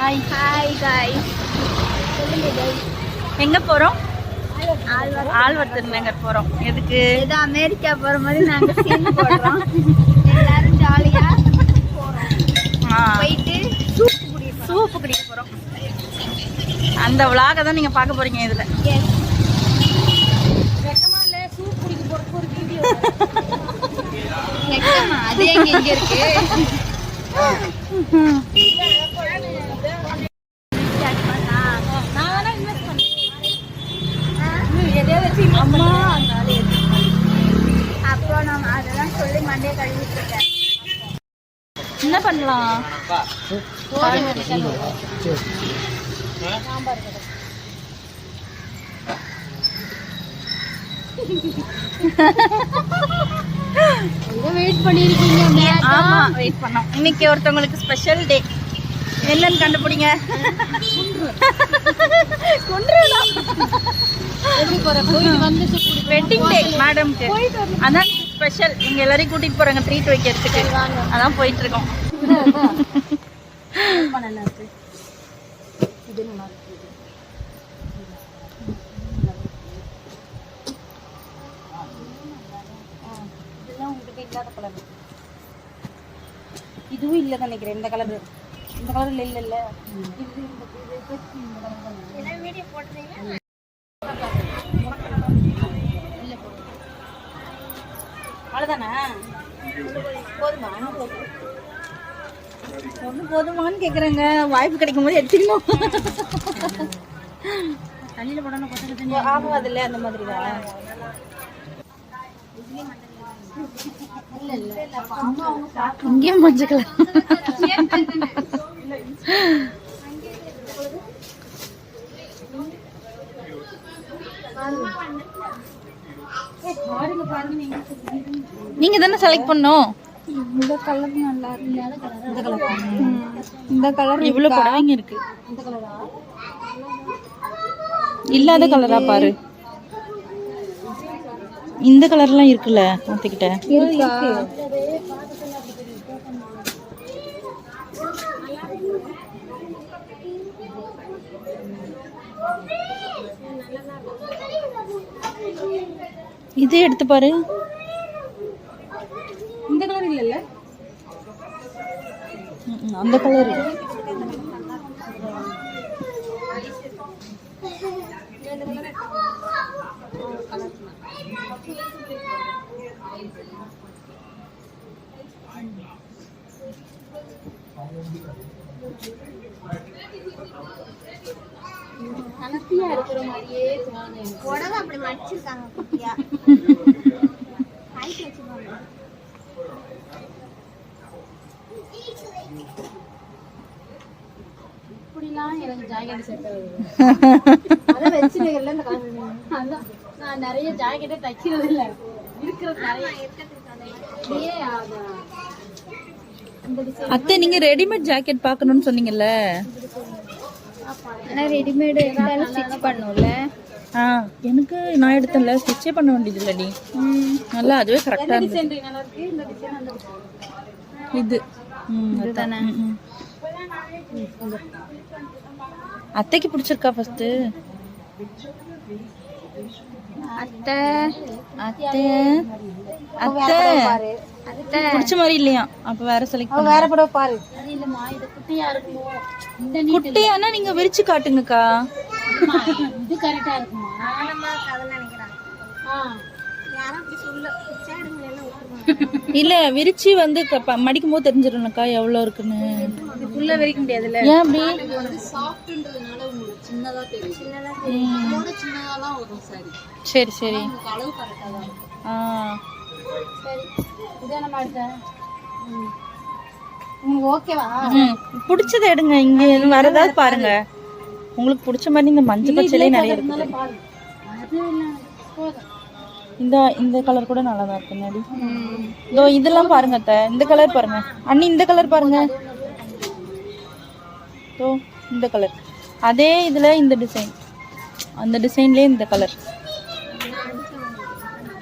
Hi hi guys. எங்க போறோம்? ஆழ்வார் நகர் போறோம். எதுக்கு? ஏதோ அமெரிக்கா போற மாதிரி நாங்க சீன் போடுறோம். எல்லாரும் ஜாலியா போயிட்டு சூப்பு குடிக்க போறோம். அந்த விளாக தான் நீங்க பார்க்க போறீங்க இதுல. சூப் குடிக்க போறதுக்கு ஒரு வீடியோ. அது எங்க இருக்கு? அப்போ நம்ம அதெல்லாம் சொல்லி மண்டே கழுவிட்டு இருக்கேன். என்ன பண்ணலாம்? வெயிட் பண்ணிருக்கீங்க. ஆமா, வெயிட் பண்ணோம். இன்னைக்கு ஒருத்தவங்களுக்கு ஸ்பெஷல் டே. என்னன்னு கண்டுபிடிங்க. வெட்டிங் டே மேடம்க்கு. அதான் ஸ்பெஷல். எங்க எல்லாரையும் கூட்டிட்டு போறாங்க ட்ரீட் வைக்கிறதுக்கு. அதான் போயிட்டு இருக்கோம். இதுவும் இல்ல நினைக்கிறேன். இந்த கலர் இல்ல அவ்வளவுதானே? போதுமா? ஒண்ணு போதுமான்னு கேக்குறேங்க. வாய்ப்பு கிடைக்கும் போது எடுத்துக்கணும். தண்ணியில போடணும். ஆகும் அதுல அந்த மாதிரி தான். இங்கேயும் மஞ்சக்கலாம். நீங்க தானே செலக்ட் பண்ணோம். இந்த கலர் நல்லா இருக்கு. இந்த கலர் இவ்வளவு புடவைங்க இருக்கு. இந்த கலரா? இல்லாத கலரா பாரு. இந்த கலர்லாம் இருக்குல்ல மொத்தக்கிட்ட. இதே எடுத்து பாரு. இந்த கலர் இல்லல்ல, அந்த கலர். கலப்பியா இருக்கிற மாதிரியே புடவை அப்படி மடிச்சிருக்காங்க குட்டியா. இப்படிலாம் எனக்கு ஜாக்கெட் செட் ஆகுது. அதான் வச்சுருக்கல இந்த கலர். அதான் நான் நிறைய ஜாக்கெட்டே தைக்கிறது இல்லை. இருக்கிறது நிறைய அத்தை, நீங்க ரெடிமேட் ஜாக்கெட் பார்க்கணும்னு சொன்னீங்கல்ல. ரெடிமேடு ஸ்டிச் பண்ணும்ல. எனக்கு நான் எடுத்தேன்ல, ஸ்டிச்சே பண்ண வேண்டியது இல்லடி. நல்லா அதுவே கரெக்டா இருக்கு. இது இதுதானே அத்தைக்கு பிடிச்சிருக்கா? ஃபர்ஸ்ட் அத்தை அத்தை அத்தை அத்தை பிடிச்ச மாதிரி இல்லையா? அப்ப வேற செலக்ட் பண்ணு. வேற படம் பாரு. இல்லம்மா, இது குட்டியா இருக்குமோ? குட்டியானா நீங்க விரிச்சு காட்டுங்கக்கா. இது கரெக்டா இருக்குமா? நானம்மா கதை நினைக்கிறேன். யாரும் அப்படி சொல்ல. சேடுங்க எல்லாம் விட்டுருவாங்க. இல்ல, விரிச்சு வந்து மடிக்கும் போது தெரிஞ்சிரும்க்கா எவ்வளவு இருக்குன்னு. இதுக்குள்ள விரிக்க முடியாதுல்ல. ஏன் அப்படி? சாஃப்ட்ன்றதுனால உங்களுக்கு சின்னதா தெரியும். சின்னதா தெரியும். இதோட சின்னதாலாம் வரும். சரி சரி. உங்களுக்கு அளவு கரெக்டா தான் இருக்கும். சரி, இதை நம்ம அடுத்த உங்களுக்கு ஓகேவா? பிடிச்சதை எடுங்க. இங்க வேற ஏதாவது பாருங்க உங்களுக்கு பிடிச்ச மாதிரி. இந்த மஞ்சள் பச்சையிலே நிறைய இருக்கு. இந்த இந்த கலர் கூட நல்லா தான் இருக்கு. முன்னாடி இதோ இதெல்லாம் பாருங்க அத்தை. இந்த கலர் பாருங்க அண்ணி. இந்த கலர் பாருங்க. இதோ இந்த கலர். அதே இதுல இந்த டிசைன். அந்த டிசைன்லயே இந்த கலர்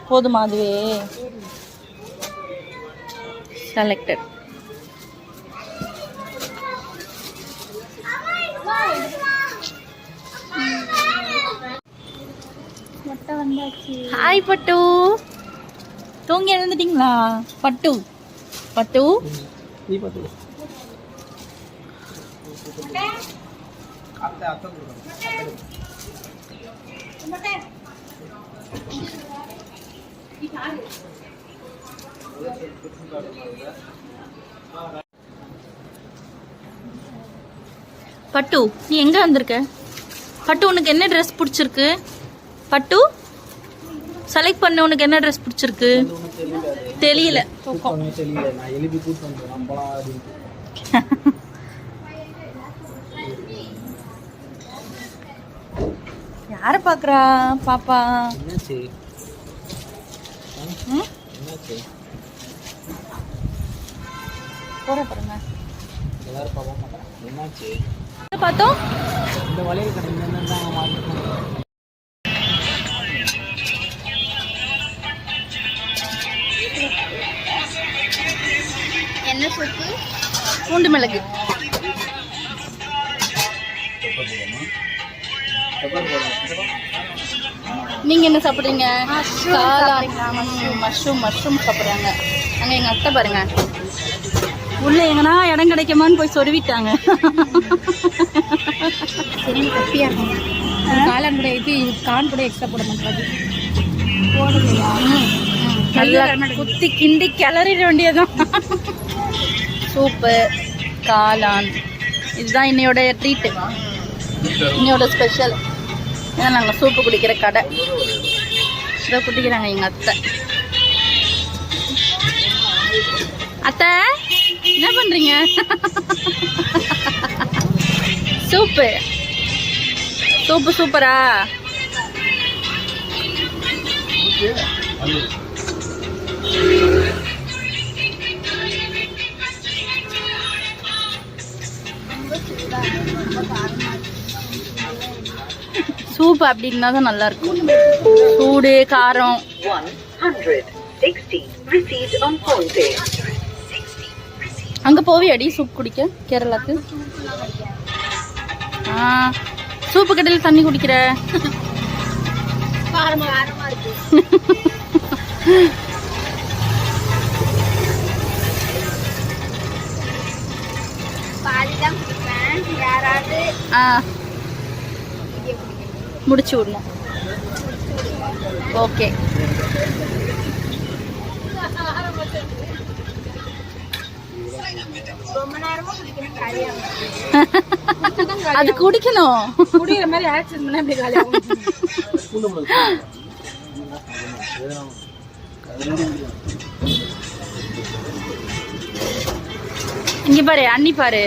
போதுமா? அதுவே செலக்டட். அத்தை வந்தாச்சு. ஹாய் பட்டு, தூங்கி எழுந்துட்டீங்களா? பட்டு பட்டு பட்டு, நீ எங்க வந்திருக்க? பட்டு, உனக்கு என்ன ட்ரெஸ் பிடிச்சிருக்கு? பட்டு, செலக்ட் பண்ண உனக்கு என்ன ட்ரெஸ் பிடிச்சிருக்கு? தெரியல. யார பாக்குறா பாப்பா? போற பாருங்க. பார்த்தோம் என்ன சூப்பு? பூண்டு மிளகு. நீங்க என்ன சாப்பிடுறீங்க? மஷ்ரூம் சாப்பிடுறாங்க. அங்க எங்க அத்தை பாருங்க, உள்ள எங்கன்னா இடம் கிடைக்குமான்னு போய் சொருவிட்டாங்க. சரி கப்பியா இருக்கும். காளான் கூட இது கான் கூட எக்ஸ்ட்ரா போட மாட்டாது. போடலையா? நல்லா குத்தி கிண்டி கிளறிட வேண்டியதுதான். சூப்பு, காளான், இதுதான் இன்னையோட ட்ரீட்டு, இன்னையோட ஸ்பெஷல். ஏன்னா நாங்கள் சூப்பு குடிக்கிற கடை இதை குடிக்கிறாங்க எங்கள் அத்தை. அத்தை என்ன பண்றீங்க? சூப்பு சூப்பரா? சூப் அப்படின்னா தான் நல்லா இருக்கும். சூடு காரம். 160 received on phone pay. அங்க போவியாடி சூப் குடிக்க கேரளாக்கு? சூப்பு கடையில் தண்ணி குடிக்கிற? காரமா இருக்கு. பாலிதான் குடிப்பேன். யாராவது முடிச்சு விடணும். ஓகே. ரொம்ப நேரமா குடிக்கிறேன். காலியா அது குடிக்கணும். குடிக்கிற மாதிரி ஆக்சன் பண்ணா அப்படி காலியாகும். இங்க பாரு அண்ணி, பாரு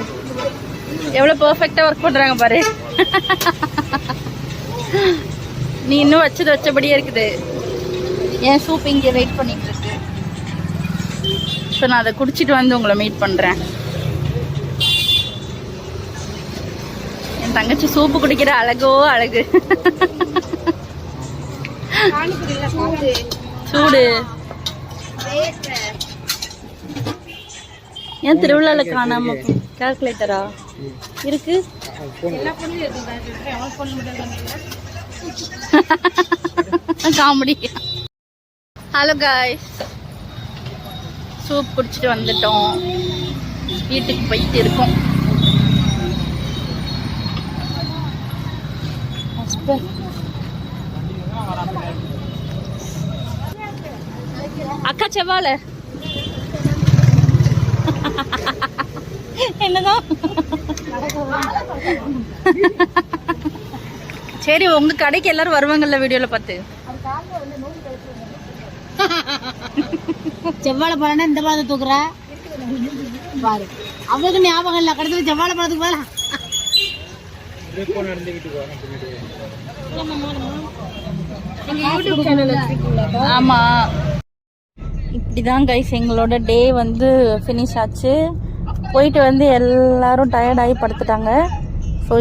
எவ்வளவு பெர்ஃபெக்ட்டா ஒர்க் பண்றாங்க பாரு. நீ இன்னும் வச்சபடியே இருக்குது. என் சூப் இங்க வெயிட் பண்ணிட்டு இருக்கு. ஸோ நான் அதை குடிச்சிட்டு வந்து உங்களை மீட் பண்றேன். என் தங்கச்சி சூப்பு குடிக்கிற அழகோ அழகு. சூடு ஏன் திருவிழால காணாம? கால்குலேட்டரா இருக்கு? காமெடி. ஹலோ காய்ஸ், சூப் குடிச்சிட்டு வந்துட்டோம். வீட்டுக்கு போயிட்டு இருக்கோம். அக்கா செவ்வாழ என்னதான்? சரி, உங்க கடைக்கு எல்லாரும் வருவாங்கல்ல வீடியோல பார்த்து. செவ்வாழை பழம்னா இந்த பழத்தை தூக்குற பாரு. அவளுக்கு ஞாபகம் இல்ல. கடைசியில் செவ்வாழை பழத்துக்கு போல. ஆமா, இப்படிதான் கைஸ் எங்களோட டே வந்து ஃபினிஷ் ஆச்சு. போயிட்டு வந்து எல்லாரும் டயர்ட் ஆகி படுத்துட்டாங்க. ஸோ